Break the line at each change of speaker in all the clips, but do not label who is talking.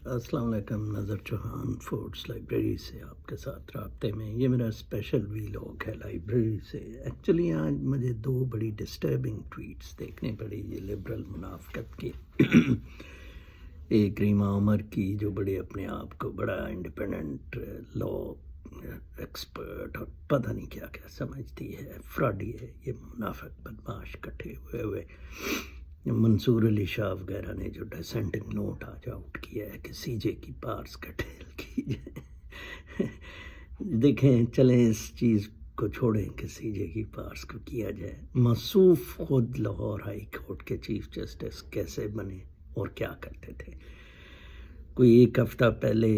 السلام علیکم، نظر چوہان فوڈس لائبریری سے آپ کے ساتھ رابطے میں. یہ میرا اسپیشل ویلاگ ہے لائبریری سے. ایکچولی آج مجھے دو بڑی ڈسٹربنگ ٹویٹس دیکھنے پڑی یہ لبرل منافقت کی. ایک ریما عمر کی جو بڑے اپنے آپ کو بڑا انڈیپینڈنٹ لا ایکسپرٹ اور پتہ نہیں کیا کیا سمجھتی ہے، فراڈی ہے، یہ منافق بدماش کٹھے ہوئے منصور علی شاہ وغیرہ نے جو ڈسینٹنگ نوٹ آج آؤٹ کیا ہے کہ سی جے کی پارس کا ٹھیل کی جائے. دیکھیں چلیں اس چیز کو چھوڑیں کہ سی جے کی پارس کو کیا جائے. موصوف خود لاہور ہائی کورٹ کے چیف جسٹس کیسے بنے اور کیا کرتے تھے. کوئی ایک ہفتہ پہلے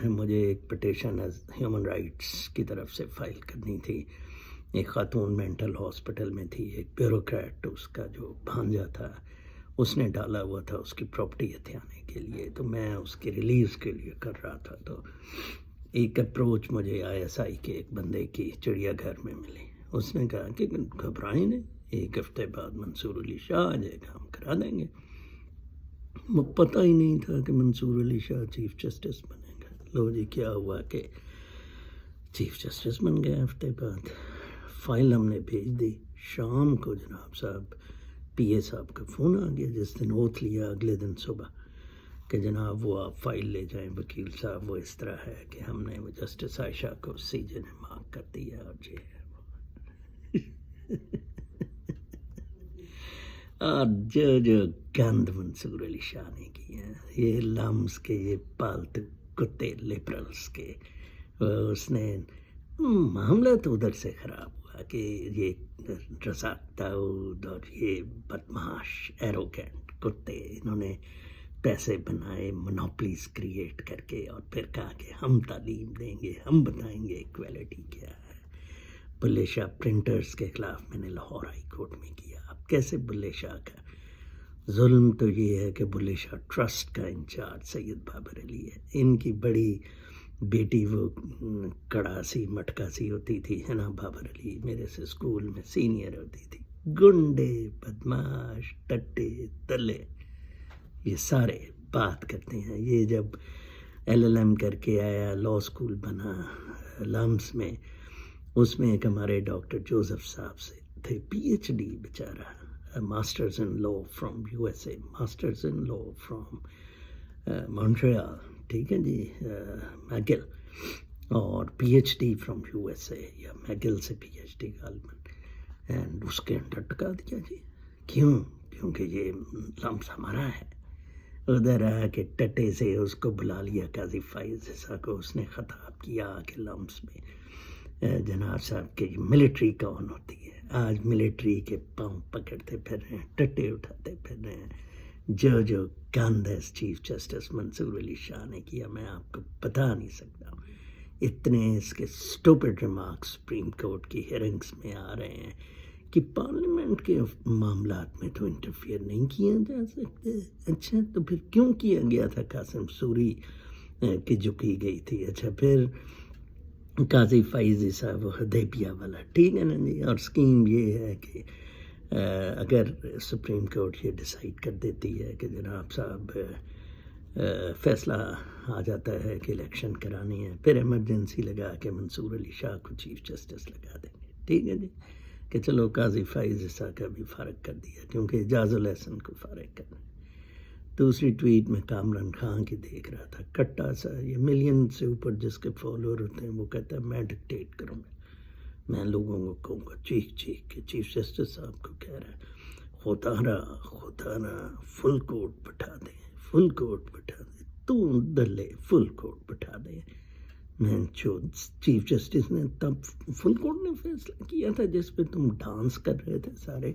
مجھے ایک پٹیشن ہیومن رائٹس کی طرف سے فائل کرنی تھی. ایک خاتون مینٹل ہاسپٹل میں تھی، ایک بیوروکریٹ اس کا جو بھانجا تھا اس نے ڈالا ہوا تھا اس کی پراپرٹی ہتھیانے کے لیے، تو میں اس کی ریلیز کے لیے کر رہا تھا. تو ایک اپروچ مجھے ISI کے ایک بندے کی چڑیا گھر میں ملی. اس نے کہا کہ گھبرائیں نہیں، ایک ہفتے بعد منصور علی شاہ آ جائے گا، ہم کرا دیں گے. پتہ ہی نہیں تھا کہ منصور علی شاہ چیف جسٹس بنے گا. لو جی کیا ہوا کہ چیف جسٹس بن گئے ہفتے بعد. فائل ہم نے بھیج دی. شام کو جناب صاحب PA صاحب کا فون آ گیا، جس دن اوتھ لیا اگلے دن صبح کہ جناب وہ آپ فائل لے جائیں وکیل صاحب، وہ اس طرح ہے کہ ہم نے وہ جسٹس عائشہ کو CJ نے مارک کر دیا. اور جی اور جو گند منصور علی شاہ نے کی ہے، یہ لمس کے یہ پالتو کتے لبرلس کے، اس نے معاملہ تو ادھر سے خراب ہوا کہ یہ رزاق داؤد اور یہ بدماش ایروگینٹ کتے انہوں نے پیسے بنائے مونوپلیز کریٹ کر کے، اور پھر کہا کہ ہم تعلیم دیں گے، ہم بتائیں گے ایکویلٹی کیا ہے. بلے شاہ پرنٹرز کے خلاف میں نے لاہور ہائی کورٹ میں کیا. اب کیسے بلے شاہ کا ظلم تو یہ ہے کہ بلے شاہ ٹرسٹ کا انچارج سید بابر علی ہے. ان کی بڑی بیٹی وہ کڑا سی مٹکا سی ہوتی تھی ہے نا، بابر علی میرے سے اسکول میں سینئر ہوتی تھی. گنڈے بدماش ٹٹے تلے یہ سارے بات کرتے ہیں. یہ جب LLM کر کے آیا، لا اسکول بنا لمس میں، اس میں ایک ہمارے ڈاکٹر جوزف صاحب سے تھے PhD بیچارہ، masters in law from USA، masters in law from Montreal, ٹھیک ہے جی، میگل، اور PhD فرام USA یا میگل سے PhD غالباً. اینڈ اس کے انڈر ٹکا دیا جی. کیونکہ یہ لمس ہمارا ہے. ادھر آ کے ٹٹے سے اس کو بلا لیا قاضی فائز عیسیٰ کو، اس نے خطاب کیا کہ لمس میں جناب صاحب کہ ملٹری کون ہوتی ہے. آج ملٹری کے پاؤں پکڑتے پھر رہے ہیں، ٹٹے اٹھاتے پھر رہے ہیں. جو گند ہے چیف جسٹس منصور علی شاہ نے کیا میں آپ کو بتا نہیں سکتا ہوں. اتنے اس کے سٹوپڈ ریمارکس سپریم کورٹ کی ہیئرنگس میں آ رہے ہیں کہ پارلیمنٹ کے معاملات میں تو انٹرفیئر نہیں کیا جا سکتا. اچھا تو پھر کیوں کیا گیا تھا قاسم سوری کی جو کی گئی تھی. اچھا پھر قاضی فائز صاحب حدیبیہ والا، ٹھیک ہے نا جی. اور اسکیم یہ ہے کہ اگر سپریم کورٹ یہ ڈیسائیڈ کر دیتی ہے کہ جناب صاحب فیصلہ آ جاتا ہے کہ الیکشن کرانی ہے، پھر ایمرجنسی لگا کے منصور علی شاہ کو چیف جسٹس لگا دیں گے. ٹھیک ہے جی کہ چلو قاضی فائز عیسیٰ کا بھی فارغ کر دیا کیونکہ اعجاز الحسن کو فارغ کرنا. دوسری ٹویٹ میں کامران خان کی دیکھ رہا تھا، کٹا سا، یہ ملین سے اوپر جس کے فالوور ہوتے ہیں، وہ کہتا ہے میں ڈکٹیٹ کروں گا، میں لوگوں کو کہوں گا چیخ کے. چیف جسٹس صاحب کو کہہ رہا ہے خدا را فل کورٹ بٹھا دیں، تو دلے فل کورٹ بٹھا دیں. میں چیف جسٹس نے تب فل کورٹ نے فیصلہ کیا تھا جس پہ تم ڈانس کر رہے تھے سارے،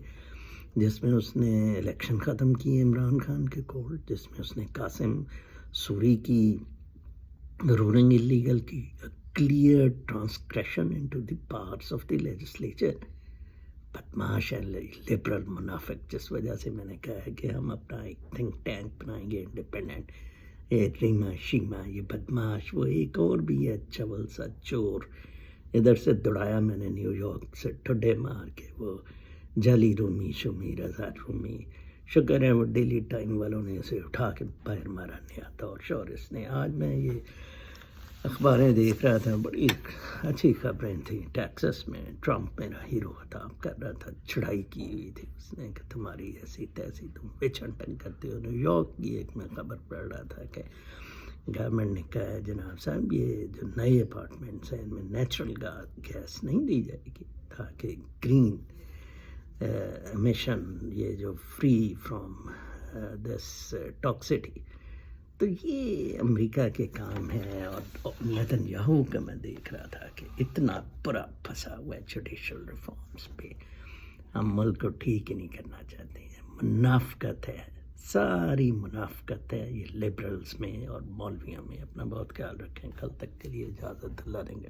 جس میں اس نے الیکشن ختم کی عمران خان کے کورٹ، جس میں اس نے قاسم سوری کی رولنگ اللیگل کی، clear transgression into the powers of the legislature. بدماش ہے لبرل منافق، جس وجہ سے میں نے کہا ہے کہ ہم اپنا ایک تھنک ٹینک بنائیں گے انڈیپینڈنٹ. ریما شیما یہ بدماش، وہ ایک اور بھی ہے چول سا چور، ادھر سے دوڑایا میں نے نیو یارک سے ٹھڈے مار کے، وہ جعلی رومی شمی رضا رومی شکر ہے وہ ڈیلی ٹائم والوں نے اسے اٹھا کے باہر مارا نیا طور شور اس نے. آج میں یہ اخباریں دیکھ رہا تھا, بڑی اچھی خبریں تھیں. ٹیکسس میں ٹرمپ میرا ہیرو خطاب کر رہا تھا, چڑھائی کی ہوئی تھی اس نے کہ تمہاری ایسی تیسی, تم وچ ہنٹنگ کرتے ہو. نیو یارک کی ایک میں خبر پڑھ رہا تھا کہ گورنمنٹ نے کہا ہے جناب صاحب یہ جو نئے اپارٹمنٹس ہیں ان میں نیچرل گیس نہیں دی جائے گی تاکہ گرین امیشن, یہ جو فری فرام دس ٹاکسٹی. تو یہ امریکہ کے کام ہے. اور نیتن یاہو کا میں دیکھ رہا تھا کہ اتنا برا پھنسا ہوا ہے جوڈیشل ریفارمز پہ. ہم ملک کو ٹھیک ہی نہیں کرنا چاہتے ہیں. منافقت ہے, ساری منافقت ہے یہ لبرلز میں اور مولویوں میں. اپنا بہت خیال رکھیں. کل تک کے لیے اجازت, اللہ دیں گے.